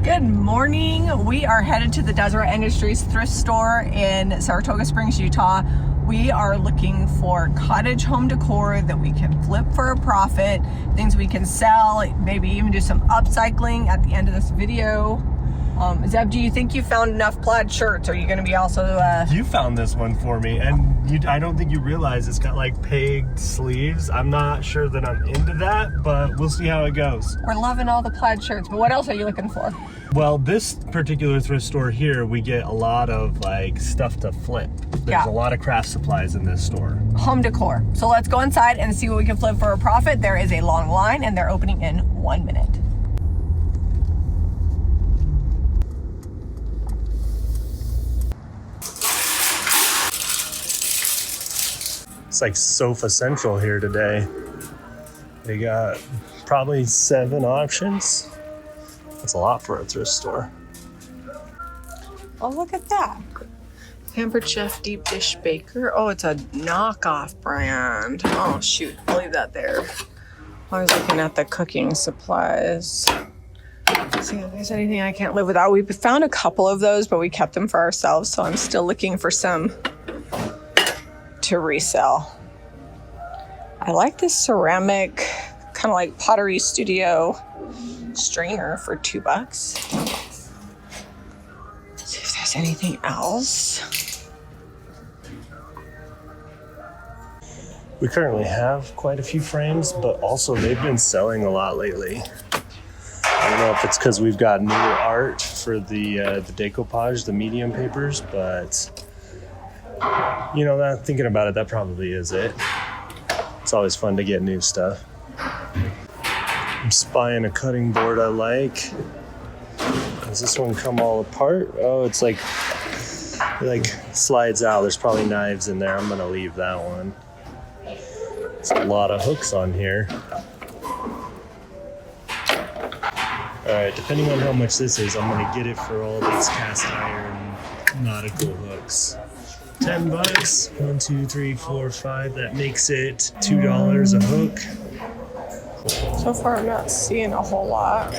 Good morning. We are headed to the Deseret Industries thrift store in Saratoga Springs, Utah. We are looking for cottage home decor that we can flip for a profit, things we can sell, maybe even do some upcycling at the end of this video. Zeb, do you think you found enough plaid shirts? Are you going to be also... You found this one for me, and I don't think you realize it's got like pegged sleeves. I'm not sure that I'm into that, but we'll see how it goes. We're loving all the plaid shirts, but what else are you looking for? Well, this particular thrift store here, we get a lot of like stuff to flip. There's a lot of craft supplies in this store. Home decor. So let's go inside and see what we can flip for a profit. There is a long line and they're opening in 1 minute. It's like Sofa Central here today. They got probably 7 options. That's a lot for a thrift store. Oh, look at that. Pampered Chef Deep Dish Baker. Oh, it's a knockoff brand. Oh, shoot. I'll leave that there. I was looking at the cooking supplies. See if there's anything I can't live without. We found a couple of those, but we kept them for ourselves, so I'm still looking for some to resell. I like this ceramic, kind of like Pottery Studio strainer for $2. See if there's anything else. We currently have quite a few frames, but also they've been selling a lot lately. I don't know if it's because we've got new art for the decoupage, the medium papers, but you know, that thinking about it, that probably is it. It's always fun to get new stuff. I'm spying a cutting board I like. Does this one come all apart? Oh, it's like slides out. There's probably knives in there. I'm gonna leave that one. There's a lot of hooks on here. All right, depending on how much this is, I'm gonna get it for all these cast iron nautical hooks. $10. 1, 2, 3, 4, 5. That makes it $2 a hook. So far, I'm not seeing a whole lot.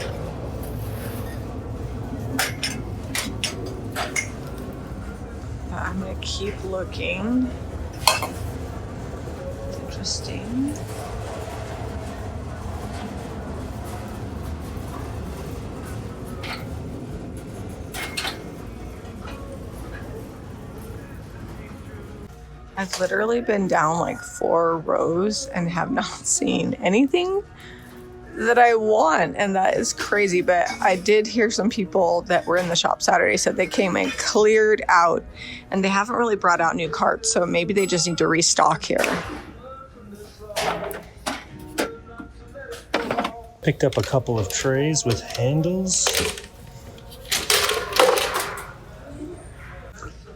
But I'm gonna keep looking. It's interesting. I've literally been down like 4 rows and have not seen anything that I want, and that is crazy. But I did hear some people that were in the shop Saturday said they came and cleared out, and they haven't really brought out new carts, so maybe they just need to restock here. Picked up a couple of trays with handles.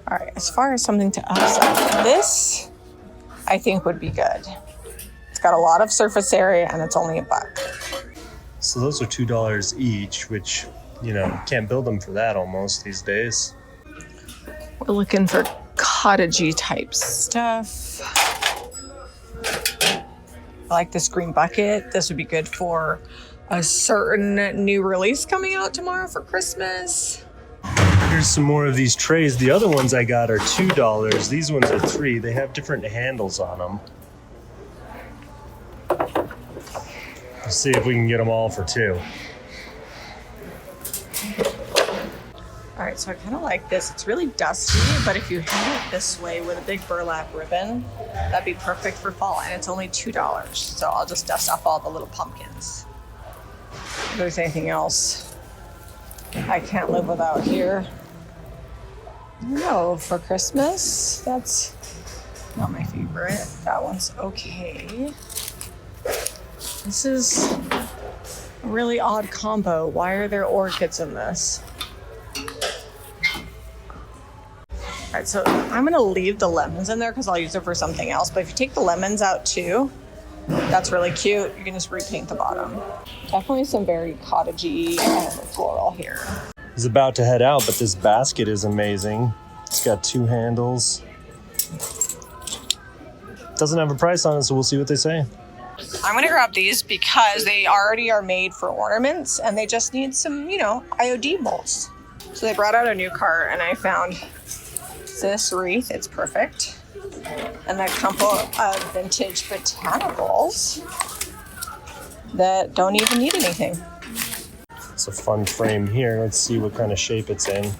All right, as far as something to upside, this I think would be good. It's got a lot of surface area and it's only $1. So those are $2 each, which, you know, can't build them for that almost these days. We're looking for cottagey type stuff. I like this green bucket. This would be good for a certain new release coming out tomorrow for Christmas. Here's some more of these trays. The other ones I got are $2. These ones are $3. They have different handles on them. Let's see if we can get them all for $2. All right, so I kind of like this. It's really dusty, but if you hang it this way with a big burlap ribbon, that'd be perfect for fall, and it's only $2. So I'll just dust off all the little pumpkins. If there's anything else I can't live without here. I don't know, for Christmas, that's not my favorite. That one's okay. This is a really odd combo. Why are there orchids in this? All right, so I'm gonna leave the lemons in there because I'll use it for something else. But if you take the lemons out too, that's really cute. You can just repaint the bottom. Definitely some very cottagey and floral here. He's about to head out, but this basket is amazing. It's got 2 handles. Doesn't have a price on it, so we'll see what they say. I'm gonna grab these because they already are made for ornaments and they just need some, IOD molds. So they brought out a new cart and I found this wreath. It's perfect. And a couple of vintage botanicals that don't even need anything. It's a fun frame here. Let's see what kind of shape it's in.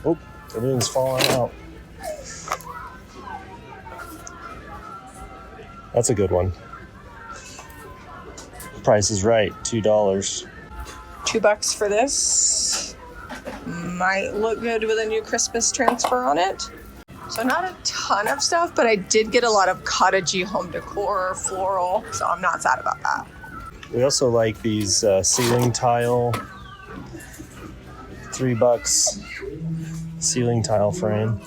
Oh, everything's falling out. That's a good one. Price is right, $2. $2 for this. Might look good with a new Christmas transfer on it. So not a ton of stuff, but I did get a lot of cottagey home decor, floral, so I'm not sad about that. We also like these ceiling tile, $3 ceiling tile frame.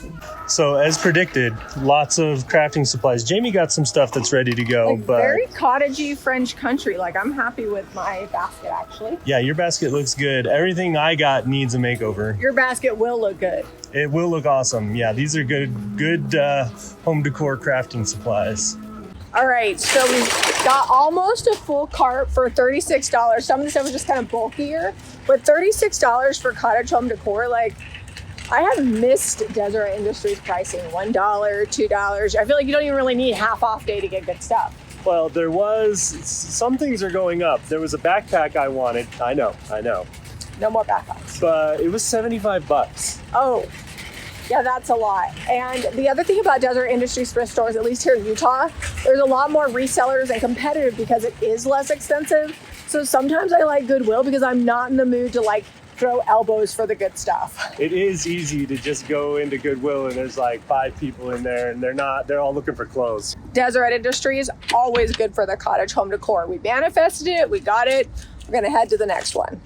So as predicted, lots of crafting supplies. Jami got some stuff that's ready to go, but very cottagey French country. Like I'm happy with my basket actually. Yeah, your basket looks good. Everything I got needs a makeover. Your basket will look good. It will look awesome. Yeah, these are good home decor crafting supplies. All right, so we got almost a full cart for $36. Some of the stuff was just kind of bulkier, but $36 for cottage home decor, like I have missed Desert Industries pricing. $1, $2. I feel like you don't even really need half off day to get good stuff. Well, some things are going up. There was a backpack I wanted. I know. No more backpacks. But it was $75. Oh, yeah, that's a lot. And the other thing about Desert Industries thrift stores, at least here in Utah, there's a lot more resellers and competitive because it is less expensive. So sometimes I like Goodwill because I'm not in the mood to throw elbows for the good stuff. It is easy to just go into Goodwill and there's 5 people in there and they're all looking for clothes. Desert Industries, always good for the cottage home decor. We manifested it, we got it. We're gonna head to the next one.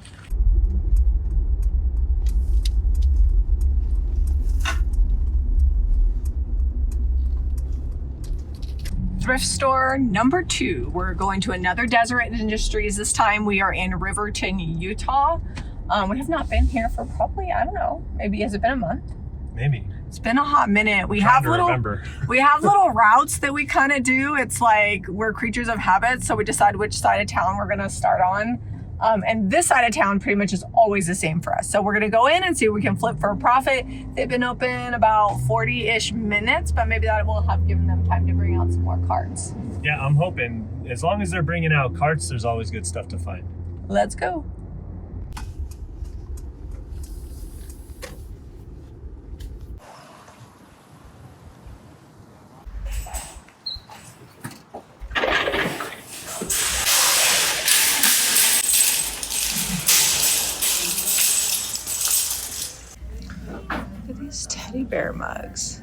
Thrift store number 2. We're going to another Desert Industries. This time we are in Riverton, Utah. We have not been here for probably, I don't know, maybe has it been a month? Maybe. It's been a hot minute. We have little routes that we kind of do. It's like we're creatures of habit, so we decide which side of town we're gonna start on. And this side of town pretty much is always the same for us. So we're gonna go in and see if we can flip for a profit. They've been open about 40-ish minutes, but maybe that will have given them time to bring out some more carts. Yeah, I'm hoping. As long as they're bringing out carts, there's always good stuff to find. Let's go. These teddy bear mugs.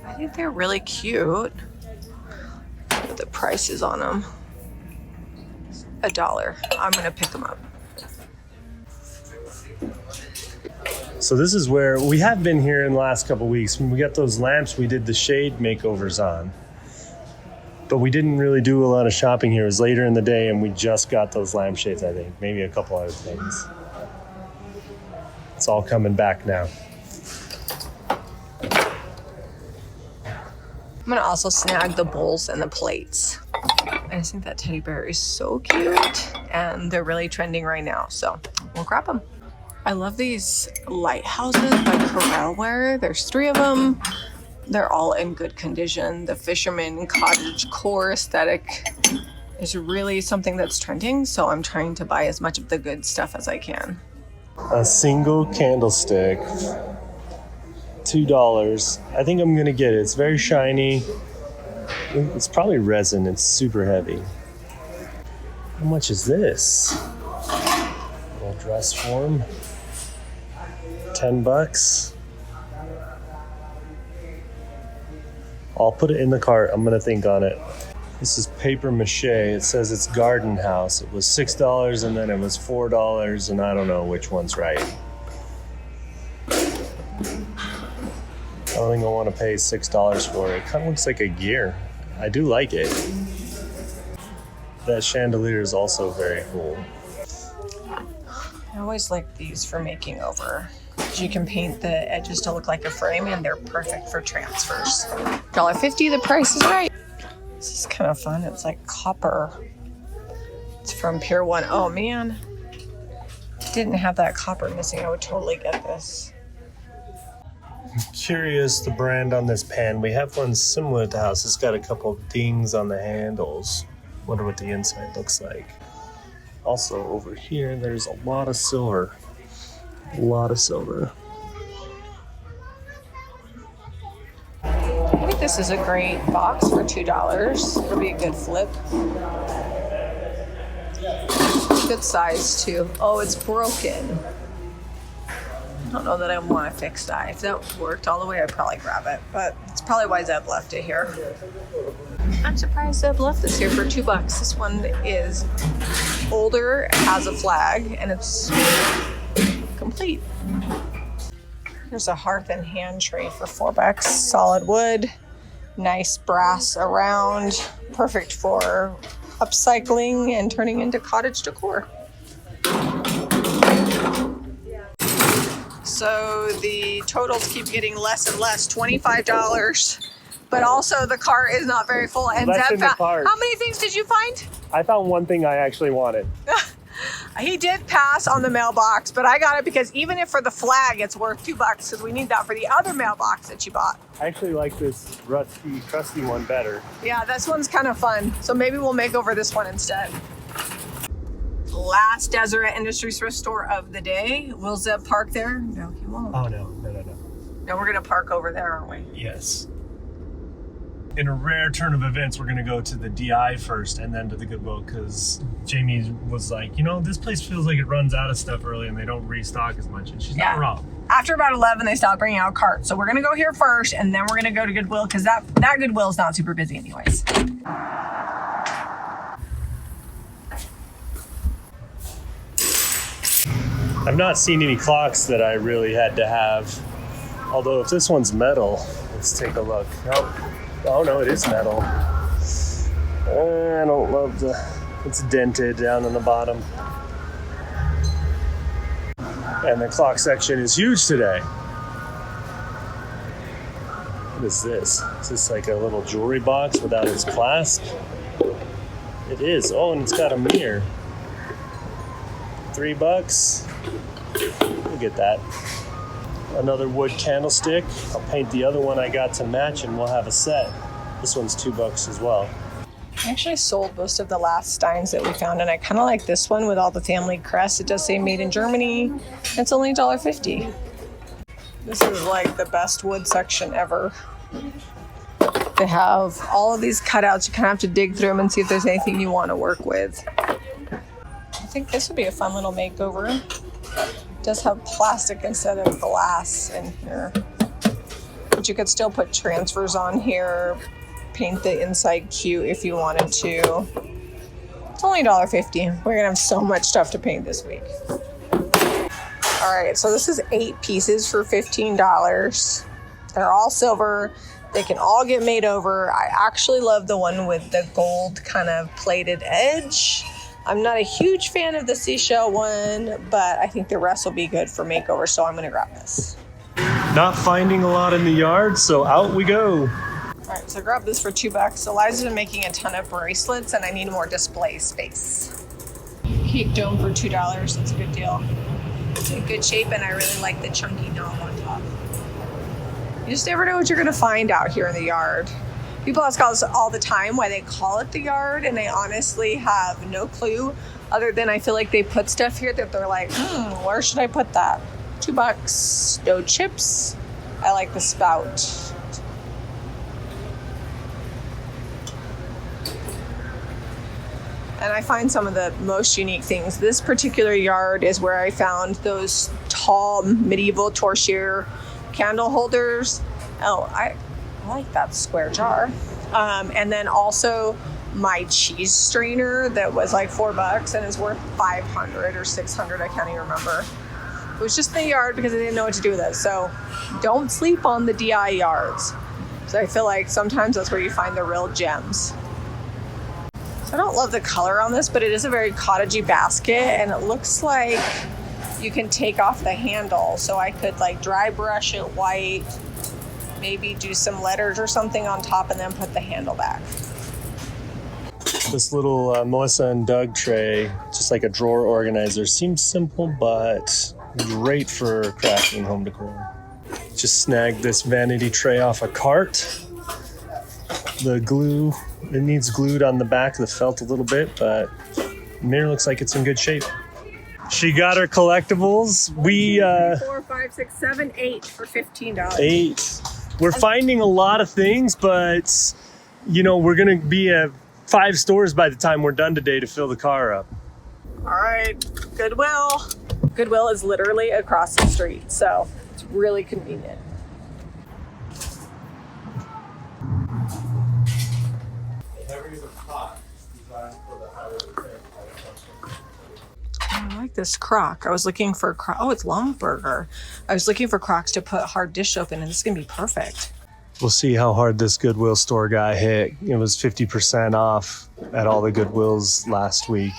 I think they're really cute. But the prices on them. $1. I'm gonna pick them up. So this is where we have been here in the last couple of weeks. When we got those lamps, we did the shade makeovers on. But we didn't really do a lot of shopping here. It was later in the day and we just got those lampshades, I think. Maybe a couple other things. It's all coming back now. I'm gonna also snag the bowls and the plates. I just think that teddy bear is so cute and they're really trending right now, so we'll grab them. I love these lighthouses by Corelware. There's 3 of them. They're all in good condition. The fisherman cottage core aesthetic is really something that's trending, so I'm trying to buy as much of the good stuff as I can. A single candlestick. $2. I think I'm gonna get it. It's very shiny. It's probably resin. It's super heavy. How much is this? Little dress form. $10. I'll put it in the cart. I'm gonna think on it. This is paper mache. It says it's garden house. It was $6 and then it was $4 and I don't know which one's right. I don't think I want to pay $6 for it. It kind of looks like a gear. I do like it. That chandelier is also very cool. I always like these for making over. You can paint the edges to look like a frame, and they're perfect for transfers. $1.50, the price is right. This is kind of fun. It's like copper. It's from Pier 1. Oh man, didn't have that copper missing. I would totally get this. I'm curious the brand on this pan. We have one similar at the house. It's got a couple of dings on the handles. Wonder what the inside looks like. Also over here, there's a lot of silver. A lot of silver. I think this is a great box for $2. It'll be a good flip. Good size too. Oh, it's broken. I don't know that I want to fix that. If that worked all the way, I'd probably grab it. But it's probably why Zeb left it here. I'm surprised Zeb left this here for $2. This one is older, has a flag, and it's complete. There's a hearth and hand tray for $4. Solid wood, nice brass around, perfect for upcycling and turning into cottage decor. So the totals keep getting less and less, $25. But also the cart is not very full. And Less Zeb in the found, cart. how many things did you find? I found one thing I actually wanted. He did pass on the mailbox, but I got it because even if for the flag, it's worth $2 because we need that for the other mailbox that you bought. I actually like this rusty, crusty one better. Yeah, this one's kind of fun. So maybe we'll make over this one instead. Last Deseret Industries thrift store of the day. Will Zeb park there? No, he won't. Oh, no. No, we're going to park over there, aren't we? Yes. In a rare turn of events, we're going to go to the DI first and then to the Goodwill because Jami was like, you know, this place feels like it runs out of stuff early and they don't restock as much. And she's not wrong. After about 11, they stopped bringing out carts. So we're going to go here first and then we're going to go to Goodwill because that Goodwill is not super busy anyways. I've not seen any clocks that I really had to have. Although if this one's metal, let's take a look. Oh no, it is metal. I don't love it's dented down on the bottom. And the clock section is huge today. What is this? Is this like a little jewelry box without its clasp? It is. Oh, and it's got a mirror. $3. We'll get that. Another wood candlestick. I'll paint the other one I got to match and we'll have a set. This one's $2 as well. I actually sold most of the last steins that we found, and I kind of like this one with all the family crests. It does say made in Germany. It's only $1.50. This is like the best wood section ever. They have all of these cutouts. You kind of have to dig through them and see if there's anything you want to work with. I think this would be a fun little makeover. It does have plastic instead of glass in here. But you could still put transfers on here, paint the inside cute if you wanted to. It's only $1.50. We're gonna have so much stuff to paint this week. All right, so this is 8 pieces for $15. They're all silver. They can all get made over. I actually love the one with the gold kind of plated edge. I'm not a huge fan of the seashell one, but I think the rest will be good for makeover, so I'm gonna grab this. Not finding a lot in the yard, so out we go. All right, so I grabbed this for $2. Eliza's been making a ton of bracelets, and I need more display space. Cake dome for $2, that's a good deal. It's in good shape, and I really like the chunky knob on top. You just never know what you're gonna find out here in the yard. People ask us all the time why they call it the yard, and I honestly have no clue, other than I feel like they put stuff here that they're like, where should I put that? $2, no chips. I like the spout. And I find some of the most unique things. This particular yard is where I found those tall medieval torchère candle holders. Oh, I like that square jar. And then also my cheese strainer that was like $4 and is worth $500 or $600. I can't even remember. It was just in the yard because I didn't know what to do with it. So don't sleep on the DI yards. So I feel like sometimes that's where you find the real gems. So I don't love the color on this, but it is a very cottagey basket, and it looks like you can take off the handle. So I could like dry brush it white, maybe do some letters or something on top and then put the handle back. This little Melissa and Doug tray, just like a drawer organizer, seems simple, but great for crafting home decor. Just snagged this vanity tray off a cart. The glue, it needs glued on the back of the felt a little bit, but the mirror looks like it's in good shape. She got her collectibles. We 4, 5, 6, 7, 8 for $15. 8. We're finding a lot of things, but you know, we're gonna be at 5 stores by the time we're done today to fill the car up. All right, Goodwill. Goodwill is literally across the street, so it's really convenient. I like this crock. I was looking for oh, it's Longburger. I was looking for crocks to put hard dish soap in, and this is gonna be perfect. We'll see how hard this Goodwill store guy hit. It was 50% off at all the Goodwills last week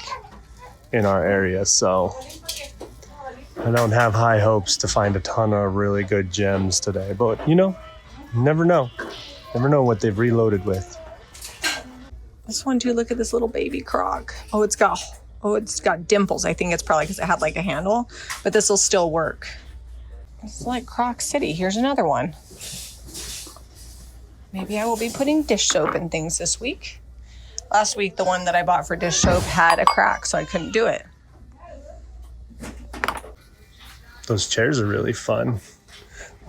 in our area, so I don't have high hopes to find a ton of really good gems today, but you know, never know. Never know what they've reloaded with. This one too, look at this little baby crock. Oh, it's got dimples. I think it's probably because it had like a handle, but this will still work. It's like Croc City. Here's another one. Maybe I will be putting dish soap in things this week. Last week, the one that I bought for dish soap had a crack, so I couldn't do it. Those chairs are really fun.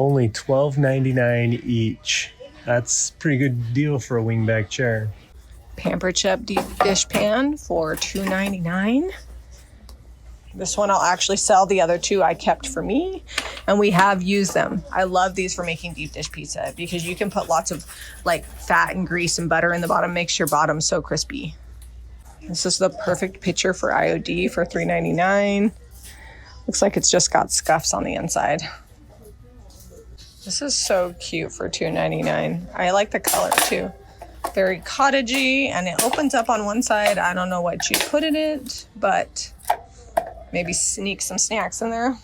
Only $12.99 each. That's a pretty good deal for a wingback chair. Pampered Chef deep dish pan for $2.99. This one I'll actually sell. The other two I kept for me, and we have used them. I love these for making deep dish pizza because you can put lots of like fat and grease and butter in the bottom, makes your bottom so crispy. This is the perfect pitcher for IOD for $3.99. Looks like it's just got scuffs on the inside. This is so cute for $2.99. I like the color too. Very cottagey, and it opens up on one side. I don't know what you put in it, but maybe sneak some snacks in there.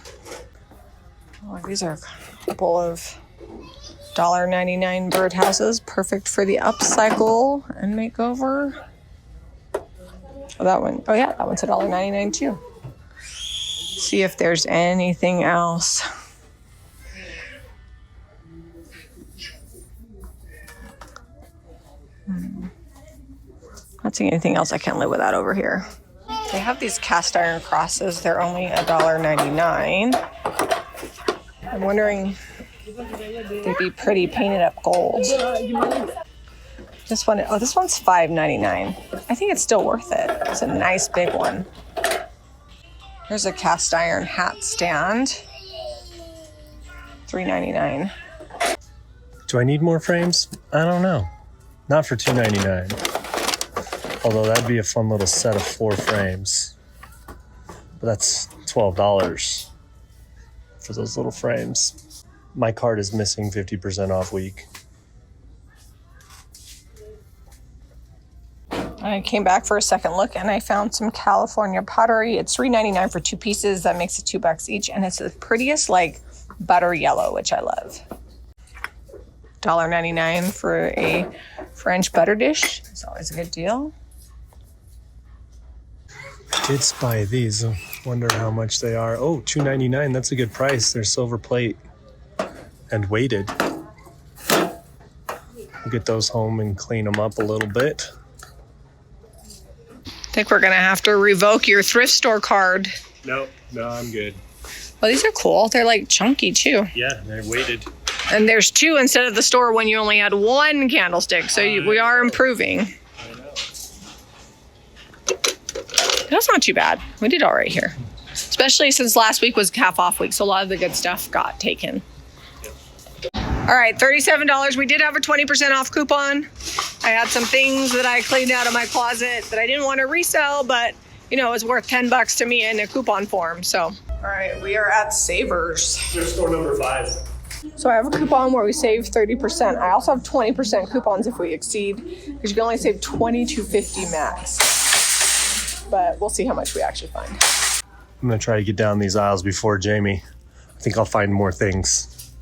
Oh, these are a couple of $1.99 birdhouses, perfect for the upcycle and makeover. Oh, that one. Oh yeah, that one's $1.99 too. See if there's anything else. Not seeing anything else I can't live without over here. They have these cast iron crosses. They're only $1.99. I'm wondering if they'd be pretty painted up gold. This one, oh, this one's $5.99. I think it's still worth it. It's a nice big one. Here's a cast iron hat stand. $3.99. Do I need more frames? I don't know. Not for $2.99. Although that'd be a fun little set of 4 frames. But that's $12 for those little frames. My card is missing 50% off week. I came back for a second look and I found some California pottery. It's $3.99 for 2 pieces. That makes it $2 each. And it's the prettiest like butter yellow, which I love. $1.99 for a French butter dish. It's always a good deal. Did spy these. I wonder how much they are. Oh, $2.99. That's a good price. They're silver plate and weighted. We'll get those home and clean them up a little bit. I think we're going to have to revoke your thrift store card. No, I'm good. Well, these are cool. They're like chunky too. Yeah, they're weighted. And there's 2 instead of the store when you only had 1 candlestick. So we are improving. I know. That's not too bad. We did all right here. Especially since last week was half off week. So a lot of the good stuff got taken. Yep. All right, $37. We did have a 20% off coupon. I had some things that I cleaned out of my closet that I didn't want to resell, but you know, it was worth $10 to me in a coupon form. So, all right, we are at Savers. Thrift store number 5. So I have a coupon where we save 30%. I also have 20% coupons if we exceed, because you can only save $20 to $50 max. But we'll see how much we actually find. I'm gonna try to get down these aisles before Jami. I think I'll find more things.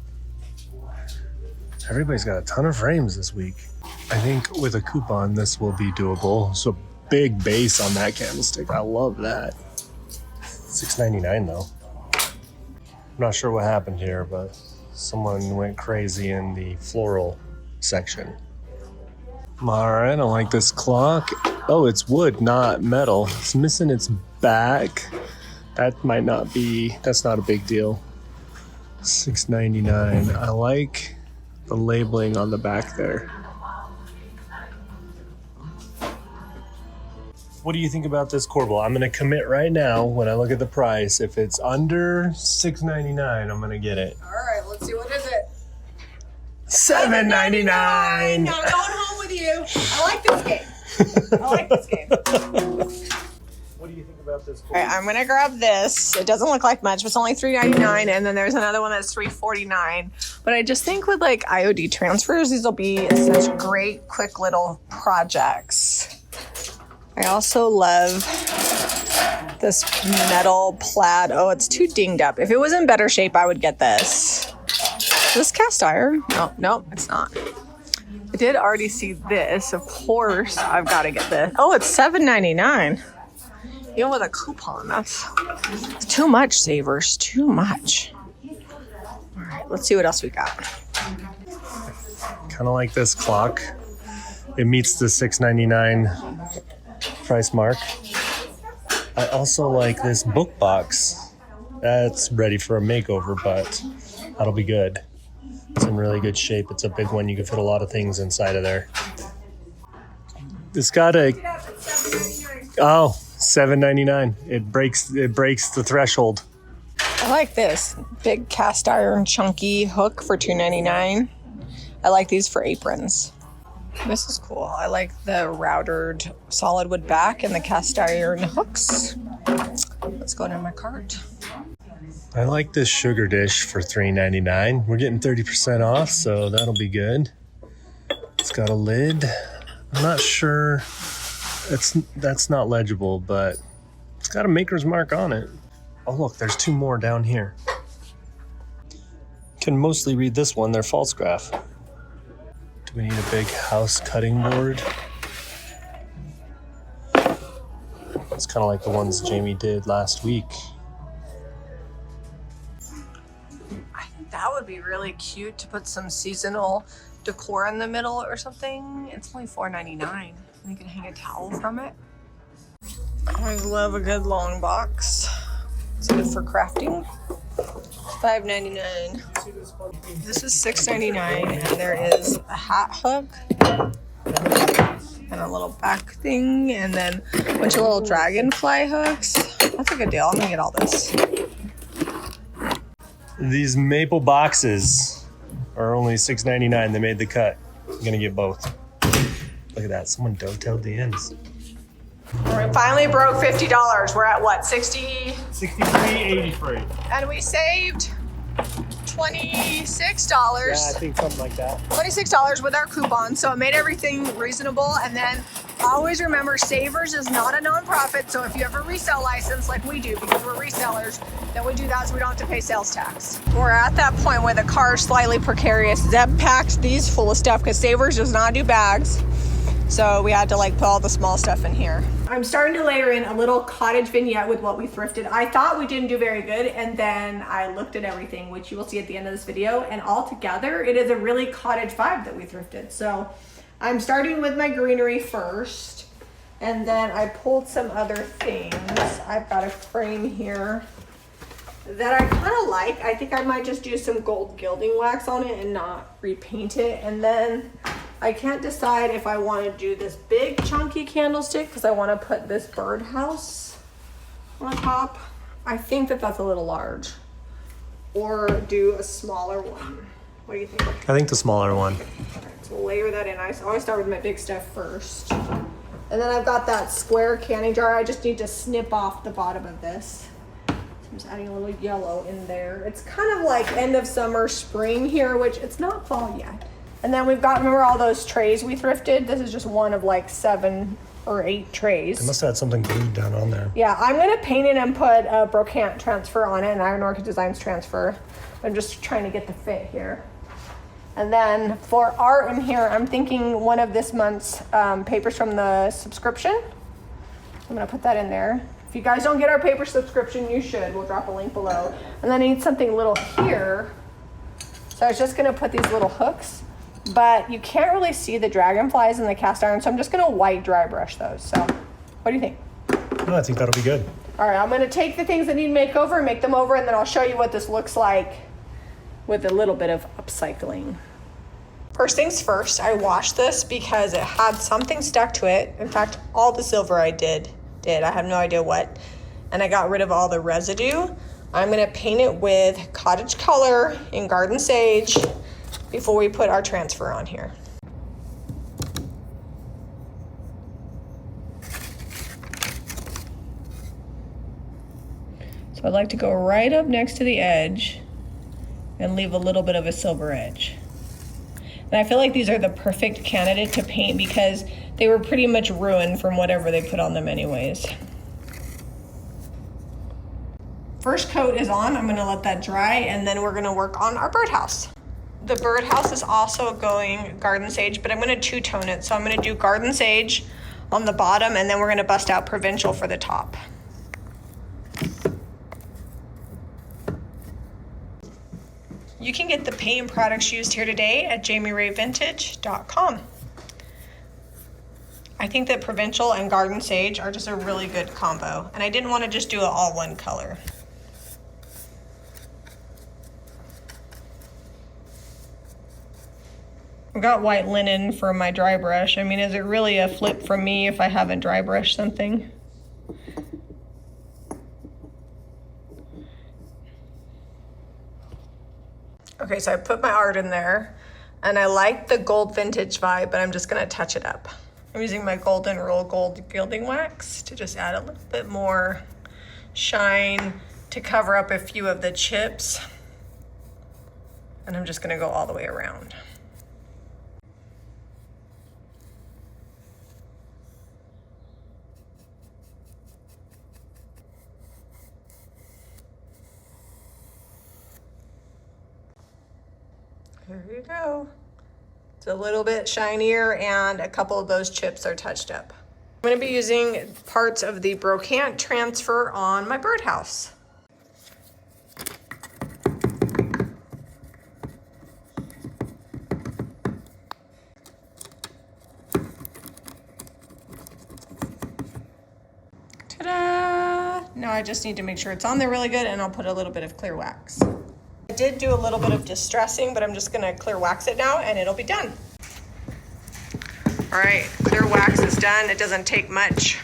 Everybody's got a ton of frames this week. I think with a coupon, this will be doable. So big base on that candlestick. I love that. $6.99 though. I'm not sure what happened here, but someone went crazy in the floral section. All right, I like this clock. Oh, it's wood, not metal. It's missing its back. That might not be, that's not a big deal. $6.99. I like the labeling on the back there. What do you think about this corbel? I'm gonna commit right now when I look at the price. If it's under $6.99, I'm gonna get it. All right, let's see, what is it? $7.99. I'm going home with you. I like this game. I like this game. What do you think about this corbel? All right, I'm gonna grab this. It doesn't look like much, but it's only $3.99, and then there's another one that's $3.49. But I just think with like IOD transfers, these will be such great, quick little projects. I also love this metal plaid. Oh, it's too dinged up. If it was in better shape, I would get this. Is this cast iron? No, it's not. I did already see this. Of course, I've got to get this. Oh, it's $7.99. Even with a coupon, that's too much, savers. Too much. All right, let's see what else we got. Kind of like this clock. It meets the $6.99 price mark. I also like this book box. That's ready for a makeover, but that'll be good. It's in really good shape. It's a big one. You can fit a lot of things inside of there. It's got a $7.99. It breaks the threshold. I like this big cast iron chunky hook for $2.99. I like these for aprons. This is cool. I like the routered solid wood back and the cast iron hooks. Let's go in my cart. I like this sugar dish for $3.99. We're getting 30% off, so that'll be good. It's got a lid. I'm not sure. That's not legible, but it's got a maker's mark on it. Oh, look, there's two more down here. Can mostly read this one. They're false graph. Do we need a big house cutting board? It's kind of like the ones Jami did last week. I think that would be really cute to put some seasonal decor in the middle or something. It's only $4.99. And you can hang a towel from it. I always love a good long box. It's good for crafting. $5.99. This is $6.99, and there is a hat hook and a little back thing, and then a bunch of little dragonfly hooks. That's a good deal. I'm gonna get all this. These maple boxes are only $6.99. They made the cut. I'm gonna get both. Look at that. Someone dovetailed the ends. We finally broke $50. We're at what, 60? $63.83. And we saved $26. Yeah, I think something like that. $26 with our coupon, so it made everything reasonable. And then always remember, Savers is not a nonprofit, so if you have a resale license like we do, because we're resellers, then we do that so we don't have to pay sales tax. We're at that point where the car is slightly precarious. Zeb packed these full of stuff because Savers does not do bags. So we had to like put all the small stuff in here. I'm starting to layer in a little cottage vignette with what we thrifted. I thought we didn't do very good, and then I looked at everything, which you will see at the end of this video, and all together it is a really cottage vibe that we thrifted. So I'm starting with my greenery first, and then I pulled some other things. I've got a frame here that I kind of like. I think I might just do some gold gilding wax on it and not repaint it. And then I can't decide if I want to do this big chunky candlestick because I want to put this birdhouse on top. I think that that's a little large. Or do a smaller one. What do you think? I think the smaller one. Okay, so we'll layer that in. I always start with my big stuff first. And then I've got that square canning jar. I just need to snip off the bottom of this. I'm just adding a little yellow in there. It's kind of like end of summer, spring here, which it's not fall yet. And then we've got, remember all those trays we thrifted? This is just one of like 7 or 8 trays. They must have had something glued down on there. Yeah, I'm gonna paint it and put a brocante transfer on it, an Iron Orchid Designs transfer. I'm just trying to get the fit here. And then for art in here, I'm thinking one of this month's papers from the subscription. I'm gonna put that in there. If you guys don't get our paper subscription, you should. We'll drop a link below. And then I need something little here. So I was just gonna put these little hooks, but you can't really see the dragonflies in the cast iron, so I'm just gonna white dry brush those. So what do you think? No, I think that'll be good. All right, I'm gonna take the things that need makeover and make them over, and then I'll show you what this looks like with a little bit of upcycling. First things first, I washed this because it had something stuck to it. In fact, all the silver I did. I have no idea what. And I got rid of all the residue. I'm gonna paint it with Cottage color in Garden Sage before we put our transfer on here. So I'd like to go right up next to the edge and leave a little bit of a silver edge. And I feel like these are the perfect candidate to paint because they were pretty much ruined from whatever they put on them anyways. First coat is on, I'm gonna let that dry, and then we're gonna work on our birdhouse. The birdhouse is also going Garden Sage, but I'm gonna two-tone it. So I'm gonna do Garden Sage on the bottom, and then we're gonna bust out Provincial for the top. You can get the paint products used here today at JamiRayVintage.com. I think that Provincial and Garden Sage are just a really good combo, and I didn't want to just do it all one color. I've got white linen for my dry brush. I mean, is it really a flip from me if I haven't dry brushed something? Okay, so I put my art in there, and I like the gold vintage vibe, but I'm just gonna touch it up. I'm using my Golden Rule Gold Gilding Wax to just add a little bit more shine to cover up a few of the chips. And I'm just gonna go all the way around. There you go. It's a little bit shinier and a couple of those chips are touched up. I'm gonna be using parts of the brocante transfer on my birdhouse. Ta-da! Now I just need to make sure it's on there really good, and I'll put a little bit of clear wax. I did do a little bit of distressing, but I'm just gonna clear wax it now and it'll be done. All right, clear wax is done. It doesn't take much.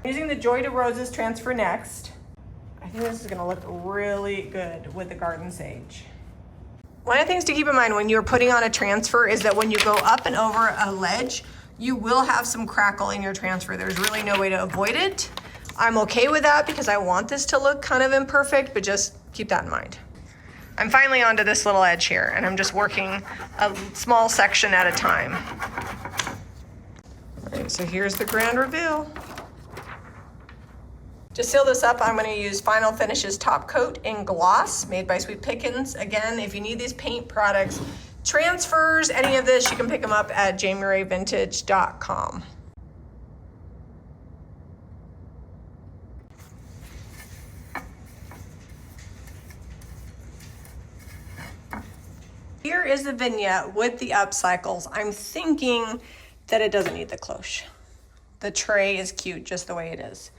Using the Joy to Roses transfer next. I think this is gonna look really good with the Garden Sage. One of the things to keep in mind when you're putting on a transfer is that when you go up and over a ledge, you will have some crackle in your transfer. There's really no way to avoid it. I'm okay with that because I want this to look kind of imperfect, but just keep that in mind. I'm finally onto this little edge here, and I'm just working a small section at a time. All right, so here's the grand reveal. To seal this up, I'm gonna use Final Finishes Top Coat in Gloss, made by Sweet Pickins. Again, if you need these paint products, transfers, any of this, you can pick them up at JamiRayVintage.com. Here is the vignette with the upcycles. I'm thinking that it doesn't need the cloche. The tray is cute just the way it is.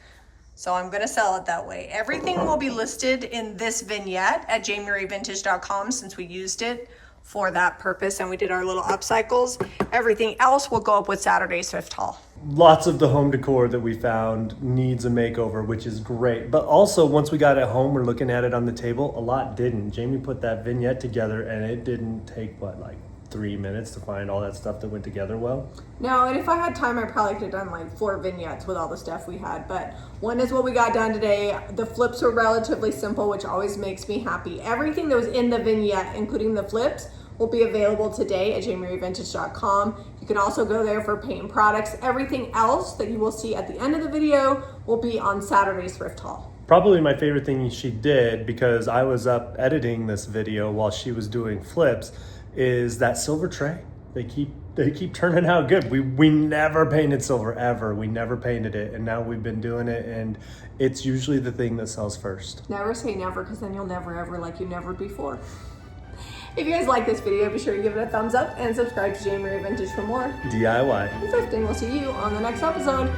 So I'm gonna sell it that way. Everything will be listed in this vignette at JamiRayVintage.com since we used it for that purpose and we did our little upcycles. Everything else will go up with Saturday's thrift haul. Lots of the home decor that we found needs a makeover, which is great. But also, once we got it home, we're looking at it on the table, a lot didn't. Jamie put that vignette together and it didn't take, what, like 3 minutes to find all that stuff that went together well? No, and if I had time, I probably could have done like 4 vignettes with all the stuff we had. But one is what we got done today. The flips were relatively simple, which always makes me happy. Everything that was in the vignette, including the flips, will be available today at jamirevintage.com. You can also go there for paint products. Everything else that you will see at the end of the video will be on Saturday's thrift haul. Probably my favorite thing she did, because I was up editing this video while she was doing flips, is that silver tray. They keep turning out good. We never painted silver ever. We never painted it, and now we've been doing it, and it's usually the thing that sells first. Never say never, because then you'll never ever like you never before. If you guys like this video, be sure to give it a thumbs up and subscribe to Jami Vintage for more DIY and thrifting. We'll see you on the next episode.